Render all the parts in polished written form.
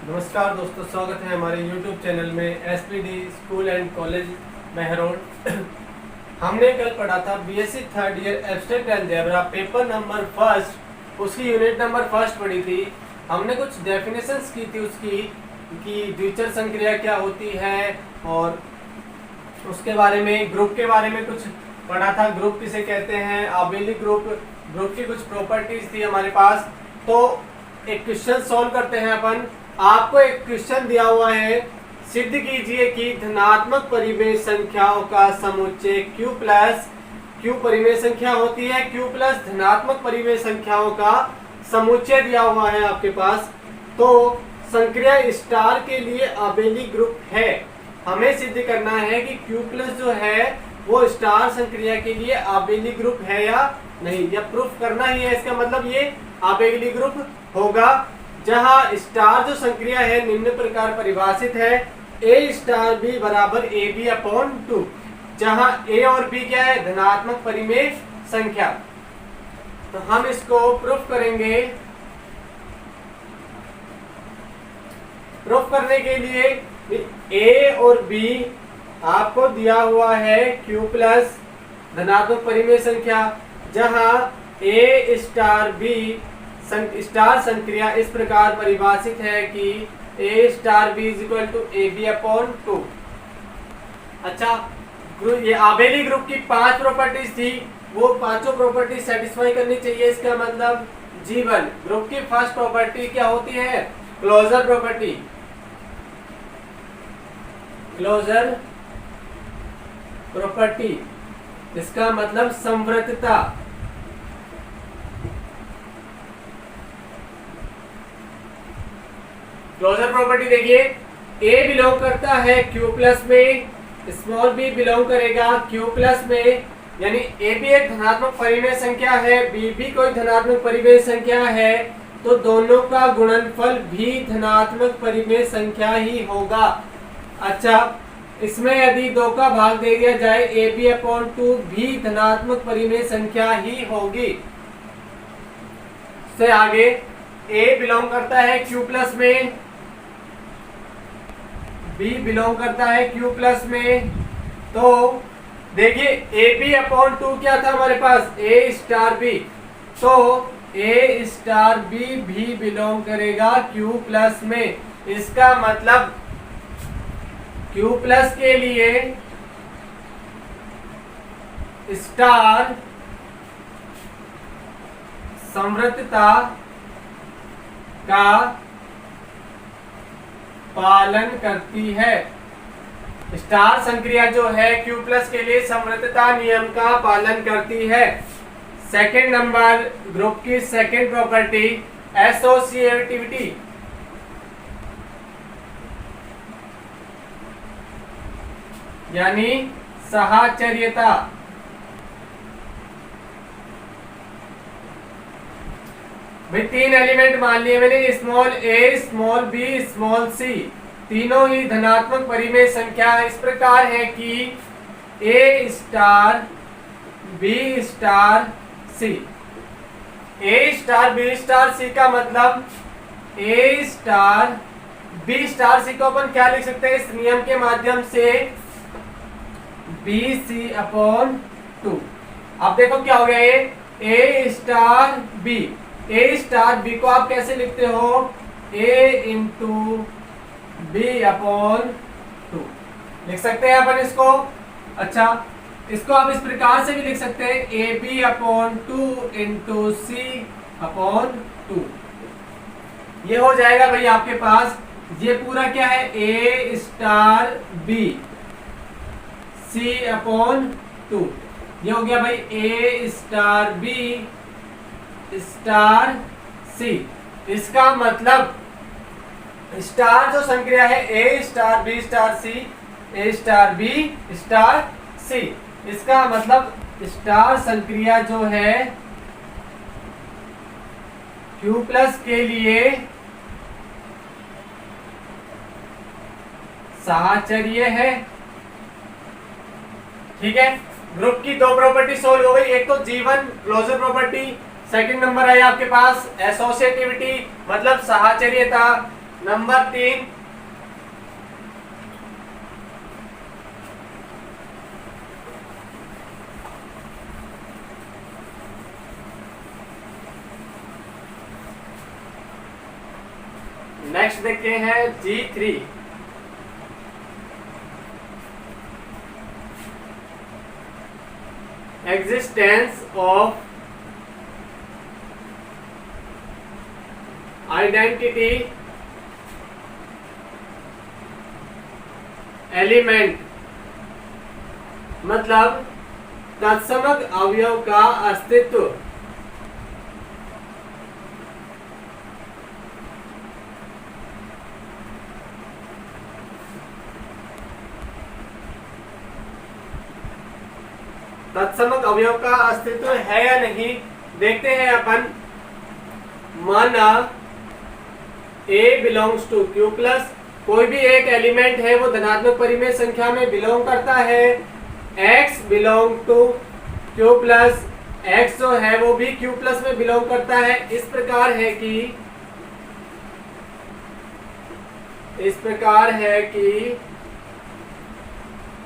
नमस्कार दोस्तों, स्वागत है हमारे YouTube चैनल में एसपीडी स्कूल एंड कॉलेज मेहरोड। हमने कल पढ़ा था BSc third year abstract algebra paper number first, उसकी यूनिट नंबर फर्स्ट पढ़ी थी। हमने कुछ डेफिनेशंस की थी उसकी कि द्विचर संक्रिया क्या होती है और उसके बारे में, ग्रुप के बारे में कुछ पढ़ा था। ग्रुप किसे कहते हैं, आबेली ग्रुप, ग्रुप की कुछ प्रॉपर्टीज थी हमारे पास। तो एक क्वेश्चन सॉल्व करते हैं अपन। आपको एक क्वेश्चन दिया हुआ है, सिद्ध कीजिए कि धनात्मक परिमेय संख्याओं का समुच्चय q प्लस q परिमेय संख्या होती है, q प्लस धनात्मक परिमेय संख्याओं का समुच्चय दिया हुआ है आपके पास। तो संक्रिया स्टार के लिए आबेली ग्रुप है। हमें सिद्ध करना है कि q प्लस जो है वो स्टार संक्रिया के लिए आबेली ग्रुप है या नहीं, या प्रूफ करना ही है। इसका मतलब ये आबेली ग्रुप होगा जहां स्टार जो संक्रिया है निम्न प्रकार परिभाषित है, a स्टार b बराबर ए बी अपॉन टू, जहां a और b क्या है, धनात्मक परिमेय संख्या। तो हम इसको प्रूफ करेंगे। प्रूफ करने के लिए a और b आपको दिया हुआ है q प्लस धनात्मक परिमेय संख्या, जहां a स्टार b स्टार संक्रिया इस प्रकार परिभाषित है कि a star b is equal to A B upon two. अच्छा, ये आबेली ग्रुप की 5 प्रॉपर्टीज थी, वो पांचों प्रॉपर्टी सेटिस्फाई करनी चाहिए। इसका मतलब G1 ग्रुप की फर्स्ट प्रॉपर्टी क्या होती है, क्लोजर प्रॉपर्टी। क्लोजर प्रॉपर्टी इसका मतलब समवर्तता। क्लोजर प्रॉपर्टी देखिए, A बिलोंग करता है Q प्लस में, स्मॉल b बिलोंग करेगा Q प्लस में, यानी A भी एक धनात्मक परिमेय संख्या है, B भी कोई धनात्मक परिमेय संख्या है, तो दोनों का गुणनफल भी धनात्मक परिमेय संख्या ही होगा। अच्छा, इसमें यदि 2 का भाग दे दिया जाए ए बी अपॉन टू भी धनात्मक परिमेय संख्या ही होगी। से आगे A बिलोंग करता है Q प्लस में, B बिलोंग करता है Q प्लस में। तो देखिए ए बी अपॉन टू क्या था हमारे पास, A स्टार B, तो A स्टार B भी बिलोंग करेगा Q प्लस में। इसका मतलब Q प्लस के लिए स्टार समवर्तता का पालन करती है। स्टार संक्रिया जो है Q प्लस के लिए समवर्तता नियम का पालन करती है। सेकंड नंबर, ग्रुप की सेकंड प्रॉपर्टी एसोसिएटिविटी। यानी साहचर्यता। भाई 3 एलिमेंट मान लिए मैंने, small a, small b, small c, तीनों ही धनात्मक परिमेय संख्या इस प्रकार है कि a star b star c। a star b star c का मतलब a star b star c को अपन क्या लिख सकते हैं इस नियम के माध्यम से, बी सी अपॉन टू। अब देखो क्या हो गया, ये ए स्टार बी, ए स्टार बी को आप कैसे लिखते हो, ए इंटू बी अपॉन टू लिख सकते हैं अपन इसको। अच्छा, इसको आप इस प्रकार से भी लिख सकते हैं, A B upon two into C upon two. ये हो जाएगा भाई आपके पास, ये पूरा क्या है, A star B C upon two. ये हो गया भाई A star B star C। इसका मतलब स्टार जो संक्रिया है A star B star C, A star B star C, इसका मतलब स्टार संक्रिया जो है Q प्लस के लिए साहचर्य है। ठीक है, ग्रुप की 2 प्रॉपर्टी सोल्व हो गई। एक तो G1 closure property, second number है आपके पास एसोसिएटिविटी मतलब साहचर्यता, नंबर 3, नेक्स्ट देखते हैं G3, existence of identity element, मतलब तत्समक अवयव का अस्तित्व। तत्समक अवयव का अस्तित्व है या नहीं देखते हैं अपन। माना A belongs to Q plus, कोई भी एक एलिमेंट है वो धनात्मक परिमेय संख्या में बिलोंग करता है। X belong to Q plus, X जो है वो भी Q प्लस में बिलोंग करता है। इस प्रकार है कि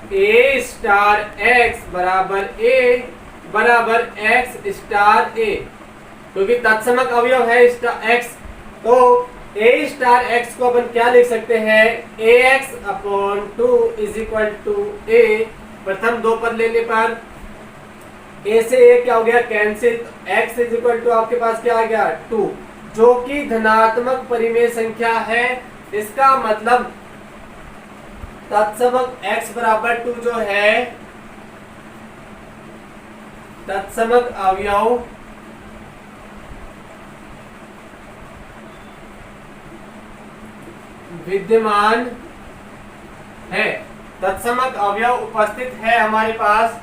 A स्टार X बराबर A बराबर X स्टार A, क्योंकि तत्समक अवयव है X, तो A स्टार X को अपन क्या लिख सकते हैं, AX/2 is equal to A। प्रथम दो पद लेने पर A से A क्या हो गया, cancel. X is equal to आपके पास क्या आ गया, 2, जो कि धनात्मक परिमेय संख्या है। इसका मतलब तत्समक x बराबर 2 जो है तत्समक अवयव विद्यमान है, तत्समक अवयव उपस्थित है हमारे पास।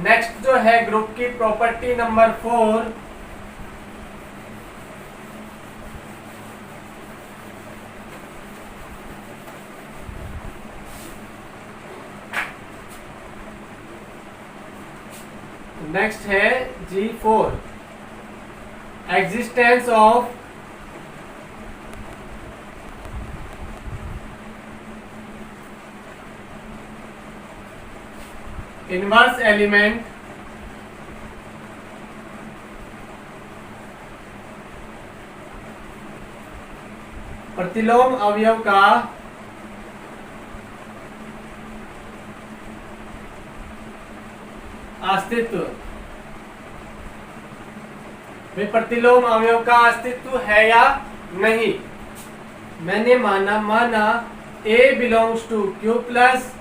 नेक्स्ट जो है ग्रुप की प्रॉपर्टी नंबर 4, नेक्स्ट है G4, existence of inverse element प्रतिलोम अवयव का अस्तित्व। प्रतिलोम अवयव का अस्तित्व है या नहीं। मैंने माना A belongs to Q plus,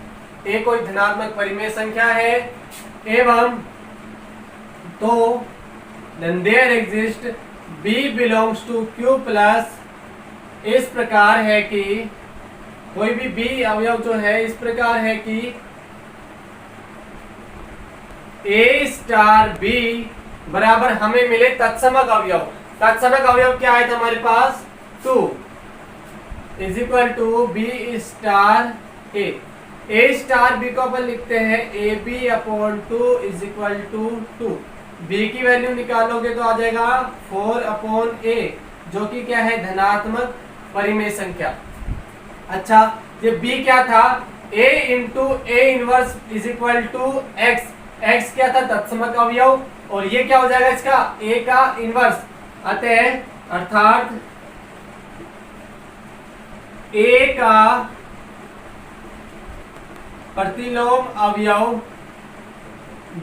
A कोई धनात्मक परिमेय संख्या है, एवं तो then there exist B belongs to Q plus. इस प्रकार है कि कोई भी B अवयव जो है इस प्रकार है कि A स्टार B बराबर हमें मिले तत्समक अवयव। तत्समक अवयव क्या है हमारे पास, 2 is equal to B star A। A star B को अपन लिखते हैं AB/2 is equal to 2। B की वैल्यू निकालोगे तो आ जाएगा 4/A, जो कि क्या है, धनात्मक परिमेय संख्या। अच्छा, ये B क्या था, A into A inverse is equal to X। X क्या था, तत्समक अवयव, और ये क्या हो जाएगा इसका, A का इनवर्स। अतः अर्थात A का प्रतिलोम अवयव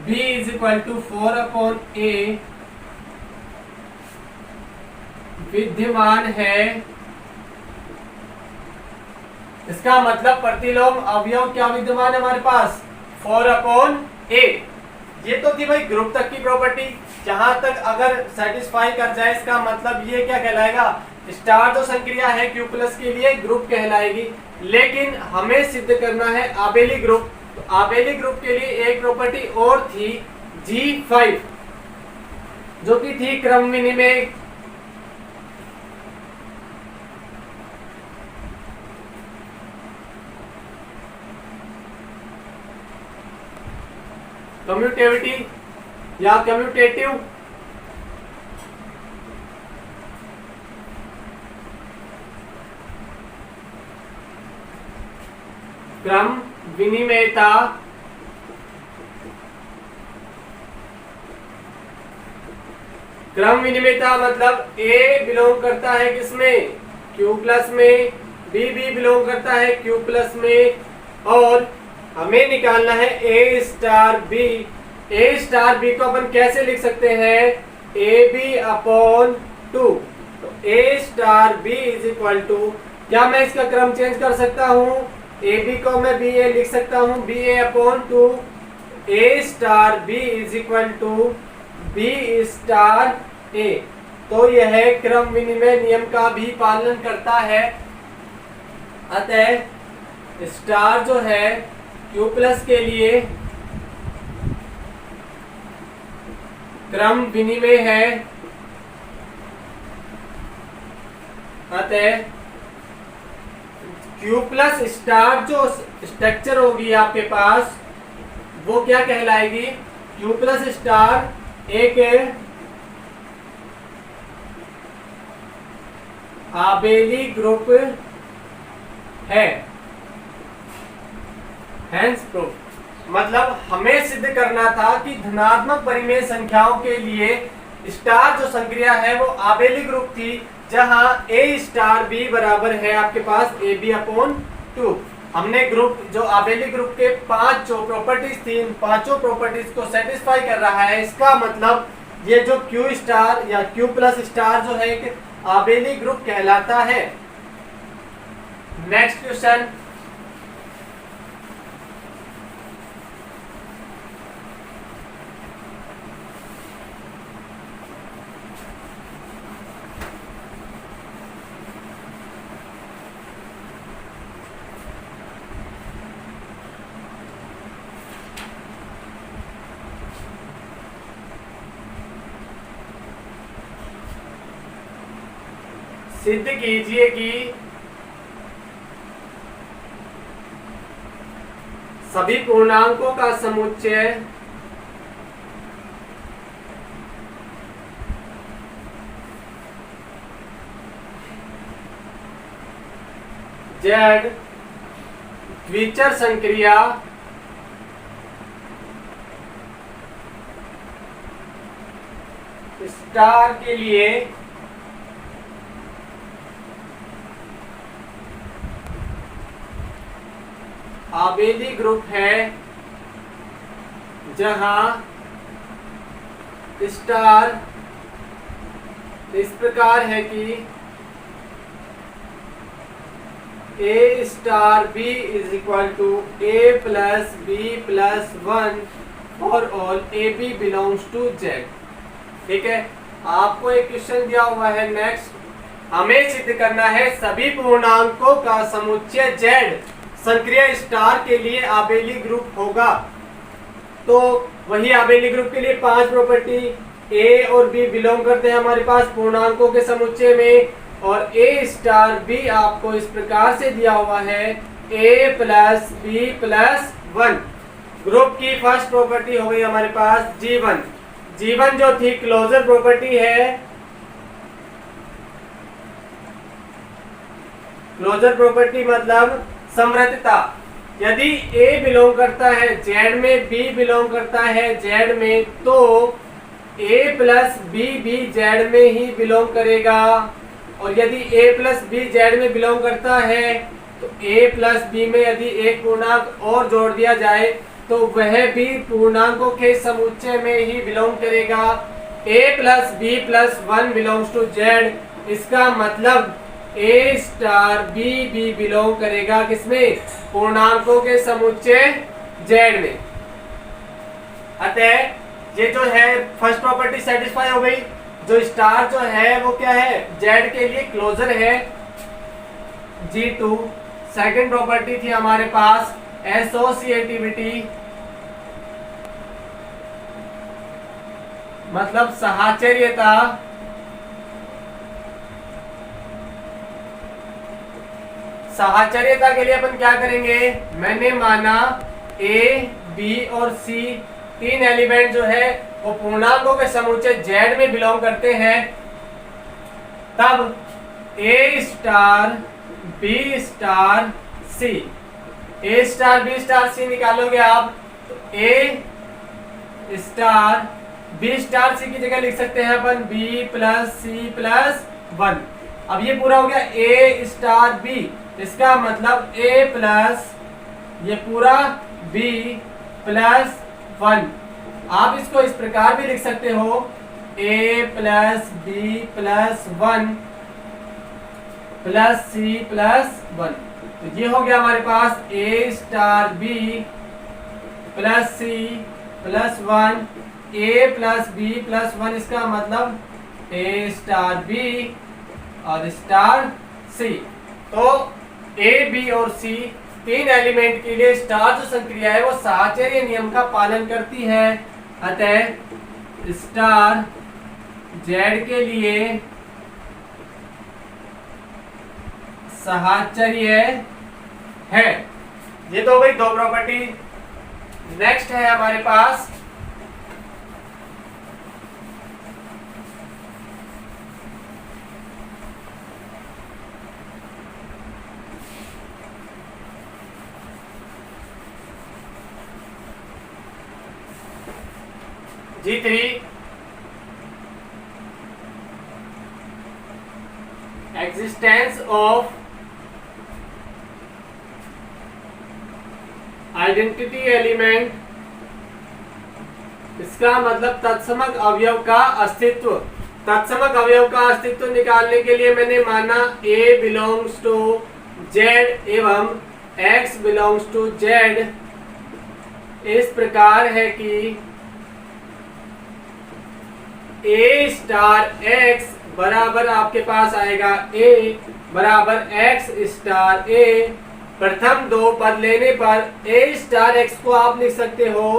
B is equal to 4/A विद्यमान है। इसका मतलब प्रतिलोम अवयव क्या विद्यमान है हमारे पास, 4/A। ये तो थी भाई ग्रुप तक की प्रॉपर्टी। जहां तक अगर सेटिस्फाई कर जाए, इसका मतलब ये क्या कहलाएगा, स्टार जो संक्रिया है Q प्लस के लिए ग्रुप कहलाएगी। लेकिन हमें सिद्ध करना है आबेली ग्रुप, तो आबेली ग्रुप के लिए एक प्रॉपर्टी और थी G5, जो कि थी क्रम विनिमय। कम्यूटेटिविटी या कम्यूटेटिव क्रम विनिमेयता क्रम विनिमेयता मतलब ए बिलोंग करता है किसमें, क्यू प्लस में, बी बिलोंग करता है क्यू प्लस में, और हमें निकालना है A star B. A star B को अपन कैसे लिख सकते हैं, ए बी अपॉन टू। तो A star B is equal to, क्या मैं इसका क्रम चेंज कर सकता हूँ, ए बी को मैं बी ए लिख सकता हूँ, B A upon two. A star B is equal to B star A. तो यह क्रम विनिमय नियम का भी पालन करता है। अतः स्टार जो है क्यू प्लस के लिए क्रम विनिमय है। अतः क्यू प्लस स्टार जो स्ट्रक्चर होगी आपके पास वो क्या कहलाएगी, क्यू प्लस स्टार एक आबेली ग्रुप है। हेंस प्रूफ मतलब हमें सिद्ध करना था कि धनात्मक परिमेय संख्याओं के लिए स्टार जो संक्रिया है वो आबेली ग्रुप थी, जहां ए स्टार बी बराबर है आपके पास ए बी अपॉन टू। हमने ग्रुप जो आबेली ग्रुप के पांच जो प्रॉपर्टीज थी, इन पांचों प्रॉपर्टीज को सेटिस्फाई कर रहा है। इसका मतलब ये जो क्यू स्टार या क्यू प्लस स्टार जो है एक आबेली ग्रुप कहलाता है। नेक्स्ट क्वेश्चन, सिद्ध कीजिए कि सभी पूर्णांकों का समुच्चय जेड द्विचर संक्रिया स्टार के लिए आबेली ग्रुप है, जहां स्टार इस प्रकार है कि A star B is equal to A plus B plus one for all A B belongs to Z. ठीक है, आपको एक क्वेश्चन दिया हुआ है। नेक्स्ट हमें सिद्ध करना है सभी पूर्णांकों का समुच्चय जेड संक्रिया स्टार के लिए आबेली ग्रुप होगा। तो वही आबेली ग्रुप के लिए पांच प्रॉपर्टी ए और बी बिलोंग करते हैं हमारे पास पूर्णांकों के समुच्चय में, और ए स्टार बी आपको इस प्रकार से दिया हुआ है A plus B plus one. Group की फर्स्ट प्रॉपर्टी हो गई हमारे पास G1। G1 जो थी क्लोजर प्रॉपर्टी है, क्लोजर प्रॉपर्टी मतलब समवर्तता। यदि A बिलोंग करता है Z में, B बिलोंग करता है Z में, तो A प्लस B भी Z में ही बिलोंग करेगा। और यदि A प्लस B Z में बिलोंग करता है तो A प्लस B में यदि एक पूर्णांक और जोड़ दिया जाए तो वह भी पूर्णांकों के समुच्चय में ही बिलोंग करेगा। A plus B plus one belongs to Z। इसका मतलब ए स्टार बी भी बिलोंग करेगा किसमें, पूर्णांकों के समुच्चय जेड में। अतः ये जो है फर्स्ट प्रॉपर्टी सेटिस्फाई हो गई। जो स्टार जो है वो क्या है, जेड के लिए क्लोजर है G2। सेकंड प्रॉपर्टी थी हमारे पास एसोसिएटिविटी, मतलब साहचर्यता। साहचर्यता के लिए अपन क्या करेंगे, मैंने माना ए बी और सी तीन एलिमेंट जो है वो पूर्णांकों के समुच्चय जेड में बिलोंग करते हैं, तब ए स्टार बी स्टार सी ए स्टार बी स्टार सी निकालोगे आप तो A star B star c की जगह लिख सकते हैं अपन बी प्लस सी प्लस 1। अब ये पूरा हो गया ए स्टार बी, इसका मतलब ए प्लस ये पूरा बी प्लस 1। आप इसको इस प्रकार भी लिख सकते हो A plus B plus 1 plus C plus 1। तो ये हो गया हमारे पास A star B plus C plus 1 A plus B plus 1, इसका मतलब ए स्टार बी और स्टार सी। तो ए बी और सी तीन एलिमेंट के लिए स्टार जो संक्रिया है वो साहचर्य नियम का पालन करती है। अतः स्टार जेड के लिए साहचर्य है। ये तो भाई दो प्रॉपर्टी। नेक्स्ट है हमारे पास G3 existence of identity element, इसका मतलब तत्समक अवयव का अस्तित्व। तत्समक अवयव का अस्तित्व निकालने के लिए मैंने माना A बिलोंग्स टू Z एवं X बिलोंग्स टू Z इस प्रकार है कि A स्टार X बराबर आपके पास आएगा A बराबर X स्टार A। प्रथम दो पद लेने पर A स्टार X को आप लिख सकते हो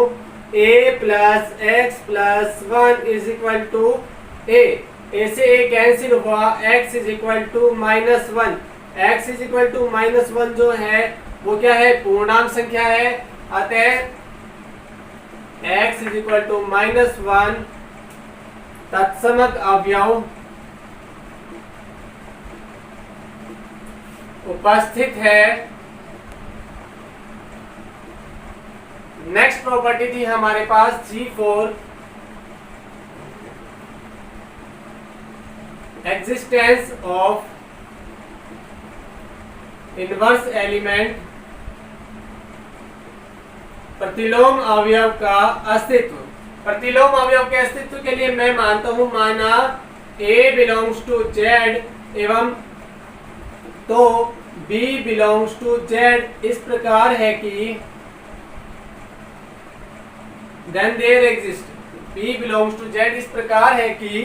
A plus X plus 1 is equal to A। A से A कैंसिल हुआ, X is equal to -1। X is equal to -1 जो है वो क्या है, पूर्णांक संख्या है। अतः X इज इक्वल टू -1 तत्समक अवयव उपस्थित है। नेक्स्ट प्रॉपर्टी थी हमारे पास G4 existence of inverse element, प्रतिलोम अवयव का अस्तित्व। प्रतिलोम अवयव के अस्तित्व के लिए मैं मानता हूं, माना A बिलोंग्स टू Z एवं तो B बिलोंग्स टू Z इस प्रकार है कि then there exists B belongs to Z इस प्रकार है कि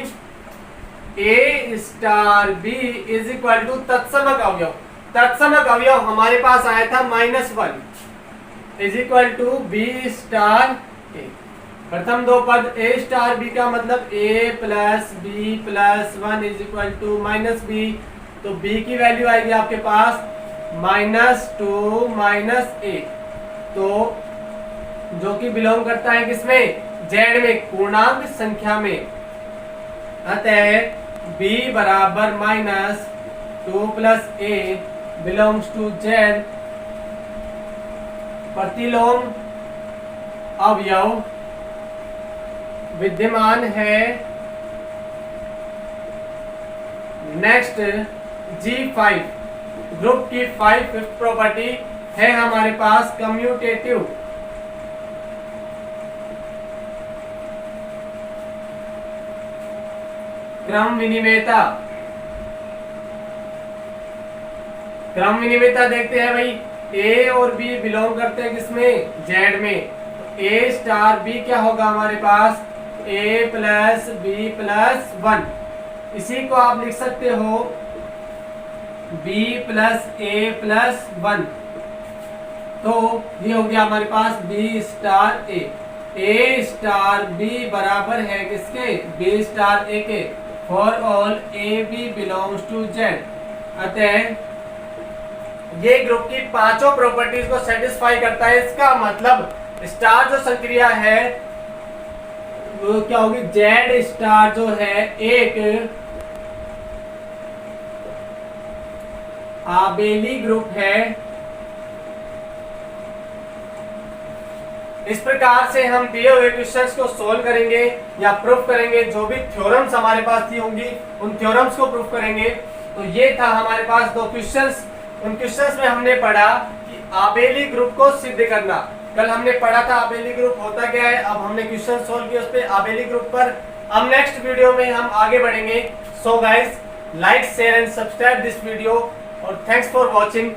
A star B is equal to तत्समक अवयव। तत्समक अवयव हमारे पास आया था -1 is equal to B star A। प्रथम दो पद A स्टार B का मतलब A plus B plus 1 is equal to -B। तो B की वैल्यू आएगी आपके पास -2 -A, तो जो कि बिलोंग करता है किसमें, Z में, पूर्णांक संख्या में। अतः B बराबर -2 plus A belongs to Z। प्रतिलोम अवयव विद्यमान है। नेक्स्ट G5 ग्रुप की 5th प्रॉपर्टी है हमारे पास कम्यूटेटिव। क्रम विनिमेयता। क्रम विनिमेयता देखते हैं भाई, A और B बिलोंग करते हैं किसमें, Z में। तो A स्टार B क्या होगा हमारे पास A प्लस B प्लस 1। इसी को आप लिख सकते हो B प्लस A प्लस 1। तो ये हो गया हमारे पास B star A। A star B बराबर है किसके, B स्टार A के। For all A B belongs to Z। अतः ये ग्रुप की पांचों प्रॉपर्टीज को सेटिस्फाई करता है। इसका मतलब स्टार जो संक्रिया है वो क्या होगी, Z स्टार जो है एक आबेली ग्रुप है। इस प्रकार से हम दिए हुए क्वेश्चंस को सोल्व करेंगे या प्रूफ करेंगे। जो भी थ्योरम्स हमारे पास दी होंगी उन थ्योरम्स को प्रूफ करेंगे। तो ये था हमारे पास 2 क्वेश्चंस। उन क्वेश्चंस में हमने पढ़ा कि आबेली ग्रुप को सिद्ध करना। कल हमने पढ़ा था आबेली ग्रुप होता क्या है, अब हमने क्वेश्चन सोल्व किया उस पे आबेली ग्रुप पर। अब नेक्स्ट वीडियो में हम आगे बढ़ेंगे। So guys, like share and subscribe this video और थैंक्स फॉर वॉचिंग।